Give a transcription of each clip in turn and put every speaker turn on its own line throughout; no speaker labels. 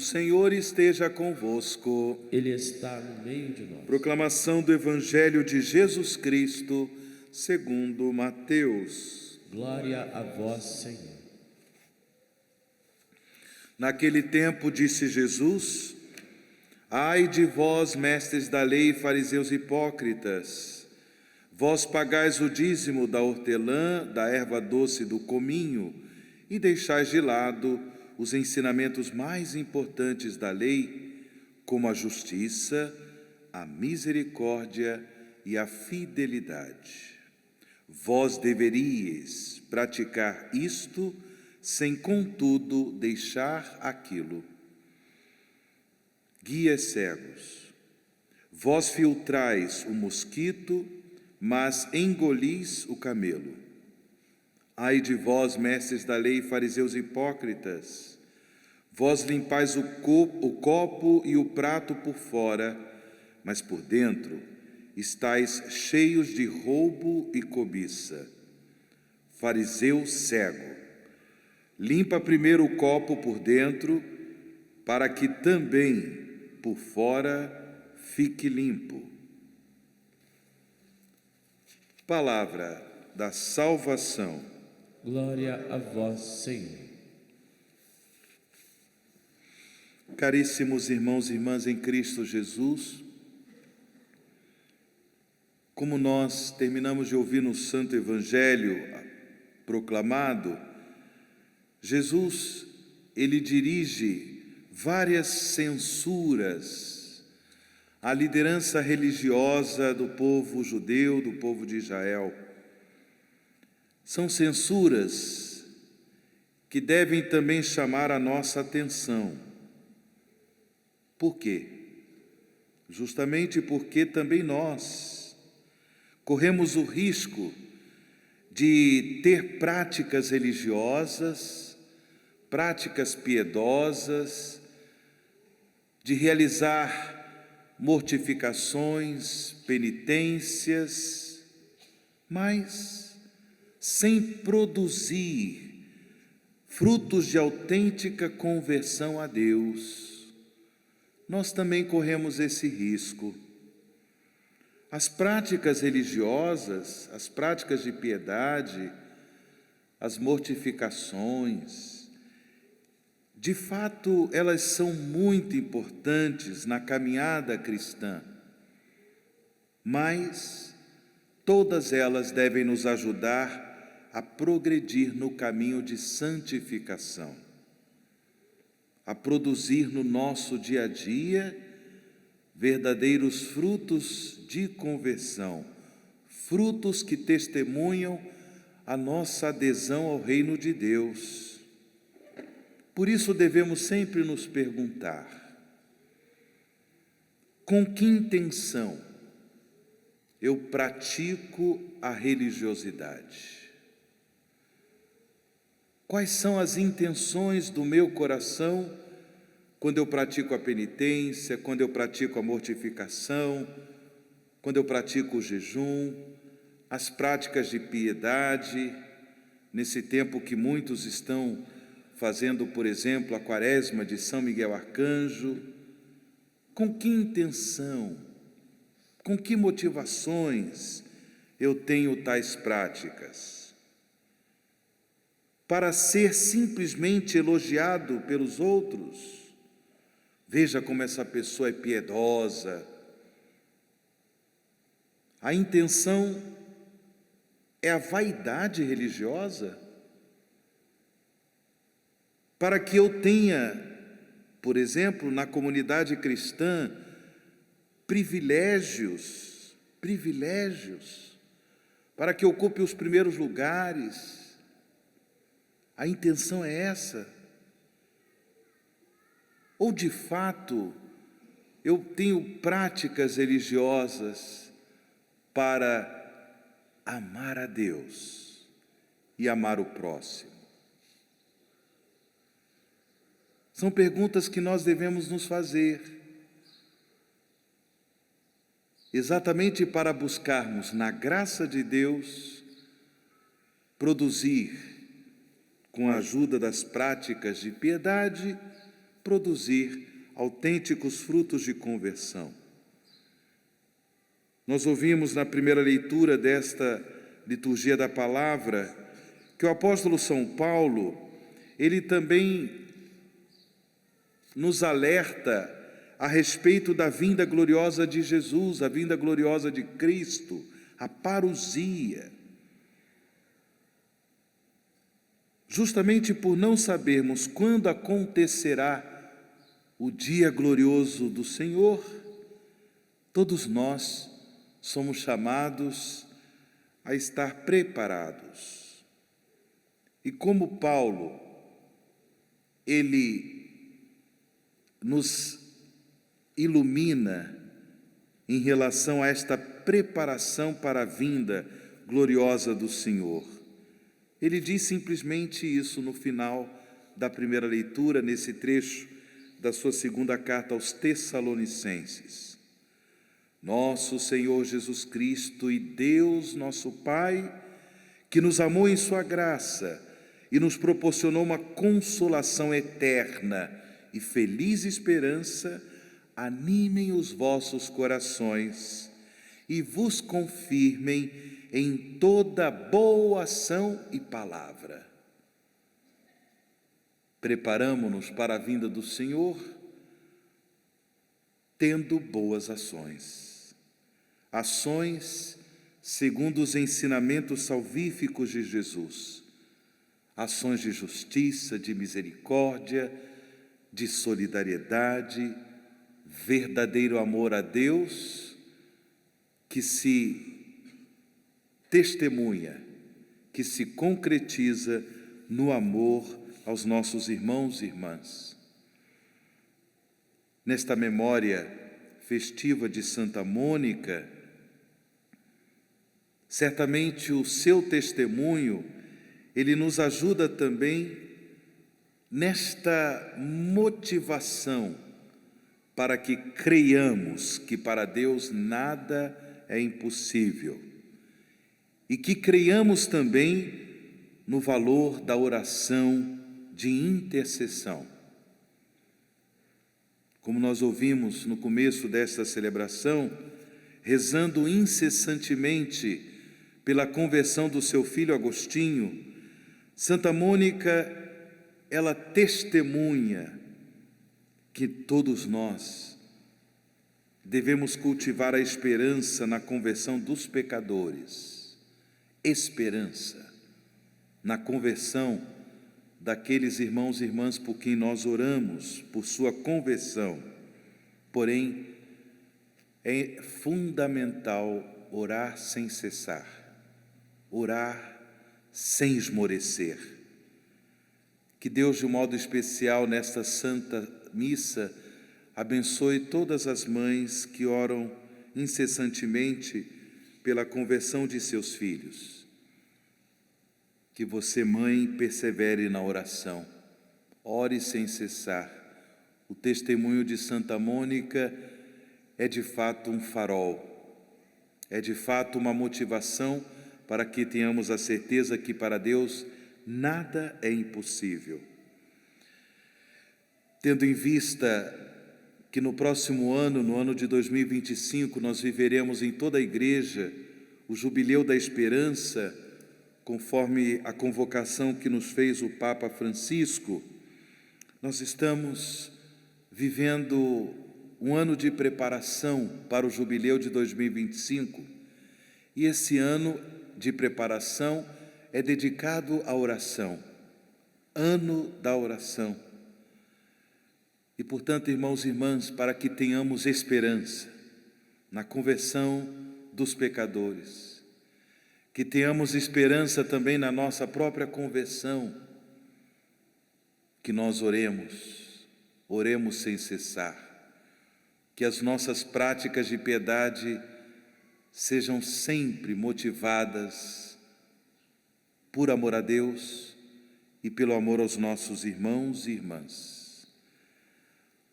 Senhor esteja convosco.
Ele está no meio de nós.
Proclamação do Evangelho de Jesus Cristo, segundo Mateus.
Glória a vós, Senhor.
Naquele tempo disse Jesus: Ai de vós, mestres da lei, fariseus hipócritas! Vós pagais o dízimo da hortelã, da erva doce e do cominho, e deixais de lado os ensinamentos mais importantes da lei, como a justiça, a misericórdia e a fidelidade. Vós deveríeis praticar isto, sem contudo deixar aquilo. Guias cegos, vós filtrais o mosquito, mas engolis o camelo. Ai de vós, mestres da lei, fariseus hipócritas! Vós limpais o copo e o prato por fora, mas por dentro estáis cheios de roubo e cobiça. Fariseu cego, limpa primeiro o copo por dentro, para que também por fora fique limpo. Palavra da salvação.
Glória a vós, Senhor.
Caríssimos irmãos e irmãs em Cristo Jesus, como nós terminamos de ouvir no Santo Evangelho proclamado, Jesus, ele dirige várias censuras à liderança religiosa do povo judeu, do povo de Israel. São censuras que devem também chamar a nossa atenção. Por quê? Justamente porque também nós corremos o risco de ter práticas religiosas, práticas piedosas, de realizar mortificações, penitências, mas sem produzir frutos de autêntica conversão a Deus. Nós também corremos esse risco. As práticas religiosas, as práticas de piedade, as mortificações, de fato, elas são muito importantes na caminhada cristã, mas todas elas devem nos ajudar a progredir no caminho de santificação, a produzir no nosso dia a dia verdadeiros frutos de conversão, frutos que testemunham a nossa adesão ao reino de Deus. Por isso devemos sempre nos perguntar: com que intenção eu pratico a religiosidade? Quais são as intenções do meu coração quando eu pratico a penitência, quando eu pratico a mortificação, quando eu pratico o jejum, as práticas de piedade, nesse tempo que muitos estão fazendo, por exemplo, a quaresma de São Miguel Arcanjo? Com que intenção, com que motivações eu tenho tais práticas? Para ser simplesmente elogiado pelos outros? Veja como essa pessoa é piedosa. A intenção é a vaidade religiosa? Para que eu tenha, por exemplo, na comunidade cristã, privilégios, para que eu ocupe os primeiros lugares. A intenção é essa? Ou de fato, eu tenho práticas religiosas para amar a Deus e amar o próximo? São perguntas que nós devemos nos fazer, exatamente para buscarmos, na graça de Deus, produzir, com a ajuda das práticas de piedade, produzir autênticos frutos de conversão. Nós ouvimos na primeira leitura desta liturgia da palavra que o apóstolo São Paulo, ele também nos alerta a respeito da vinda gloriosa de Jesus, a vinda gloriosa de Cristo, a parousia. Justamente por não sabermos quando acontecerá o dia glorioso do Senhor, todos nós somos chamados a estar preparados. E como Paulo, ele nos ilumina em relação a esta preparação para a vinda gloriosa do Senhor. Ele diz simplesmente isso no final da primeira leitura, nesse trecho da sua segunda carta aos Tessalonicenses. Nosso Senhor Jesus Cristo e Deus nosso Pai, que nos amou em sua graça e nos proporcionou uma consolação eterna e feliz esperança, animem os vossos corações e vos confirmem em toda boa ação e palavra. Preparamo-nos para a vinda do Senhor, tendo boas ações. Ações segundo os ensinamentos salvíficos de Jesus. Ações de justiça, de misericórdia, de solidariedade, verdadeiro amor a Deus, que se testemunha, que se concretiza no amor aos nossos irmãos e irmãs. Nesta memória festiva de Santa Mônica, certamente o seu testemunho, ele nos ajuda também nesta motivação para que creiamos que para Deus nada é impossível e que creiamos também no valor da oração de intercessão. Como nós ouvimos no começo desta celebração, rezando incessantemente pela conversão do seu filho Agostinho, Santa Mônica, ela testemunha que todos nós devemos cultivar a esperança na conversão dos pecadores, esperança na conversão daqueles irmãos e irmãs por quem nós oramos, por sua conversão. Porém, é fundamental orar sem cessar, orar sem esmorecer. Que Deus, de um modo especial, nesta Santa Missa, abençoe todas as mães que oram incessantemente pela conversão de seus filhos. Que você, mãe, persevere na oração, ore sem cessar. O testemunho de Santa Mônica é de fato um farol, é de fato uma motivação para que tenhamos a certeza que para Deus nada é impossível. Tendo em vista que no próximo ano, no ano de 2025, nós viveremos em toda a Igreja o Jubileu da Esperança, conforme a convocação que nos fez o Papa Francisco, nós estamos vivendo um ano de preparação para o Jubileu de 2025, e esse ano de preparação é dedicado à oração, ano da oração. E, portanto, irmãos e irmãs, para que tenhamos esperança na conversão dos pecadores, que tenhamos esperança também na nossa própria conversão, que nós oremos sem cessar, que as nossas práticas de piedade sejam sempre motivadas por amor a Deus e pelo amor aos nossos irmãos e irmãs.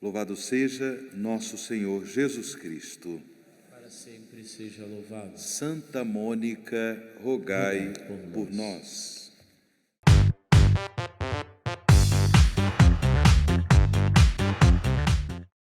Louvado seja nosso Senhor Jesus Cristo.
Para sempre seja louvado.
Santa Mônica, rogai por nós.